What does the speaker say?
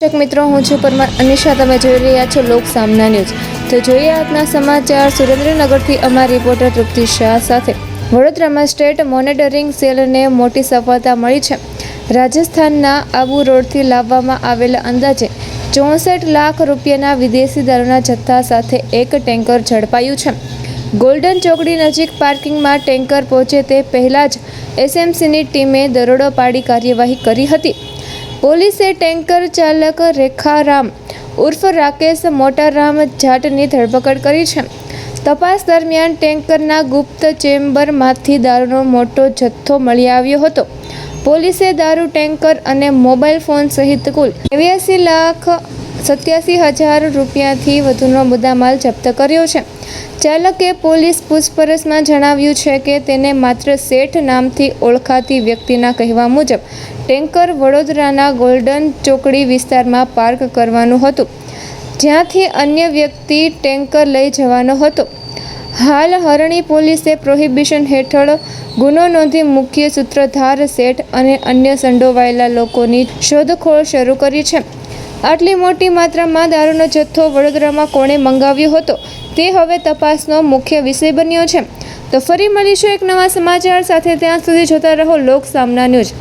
દર્શક મિત્રો, હું છું પરમાર અનિશા. તમે જોઈ રહ્યા છો લોક સામના ન્યૂઝ. તો જોઈએ આજના સમાચાર. સુરેન્દ્રનગરથી અમારા રિપોર્ટર તૃપ્તિ શાહ સાથે. વડોદરામાં સ્ટેટ મોનિટરિંગ સેલને મોટી સફળતા મળી છે. રાજસ્થાનના આબુ રોડથી લાવવામાં આવેલા અંદાજે 64 લાખ રૂપિયાના વિદેશી દારૂના જથ્થા સાથે એક ટેન્કર ઝડપાયું છે. ગોલ્ડન ચોકડી નજીક પાર્કિંગમાં ટેન્કર પહોંચે તે પહેલાં જ એસએમસીની ટીમે દરોડો પાડી કાર્યવાહી કરી હતી. પોલીસે ટેન્કર ચાલક રેખારામ ઉર્ફ રાકેશ મોટારામ જાટની ધરપકડ કરી છે. તપાસ દરમિયાન ટેન્કરના ગુપ્ત ચેમ્બરમાંથી દારૂનો મોટો જથ્થો મળી આવ્યો હતો. પોલીસે દારૂ, ટેન્કર અને મોબાઈલ ફોન સહિત કુલ 87,87,000 રૂપિયાથી વધુનો મુદ્દામાલ જપ્ત કર્યો છે. ચાલકે પોલીસ પૂછપરછમાં જણાવ્યું છે કે તેને માત્ર શેઠ નામથી ઓળખાતી વ્યક્તિના કહેવા મુજબ ટેન્કર વડોદરાના ગોલ્ડન ચોકડી વિસ્તારમાં પાર્ક કરવાનું હતું, જ્યાંથી અન્ય વ્યક્તિ ટેન્કર લઈ જવાનો હતો. હાલ હરણી પોલીસે પ્રોહિબિશન હેઠળ ગુનો નોંધી મુખ્ય સૂત્રધાર શેઠ અને અન્ય સંડોવાયેલા લોકોની શોધખોળ શરૂ કરી છે. આટલી મોટી માત્રામાં દારૂનો જથ્થો વડોદરામાં કોણે મંગાવ્યો હતો તે હવે તપાસનો મુખ્ય વિષય બન્યો છે. તો ફરી મળીશું એક નવા સમાચાર સાથે. ત્યાં સુધી જોતા રહો લોક સામના ન્યૂઝ.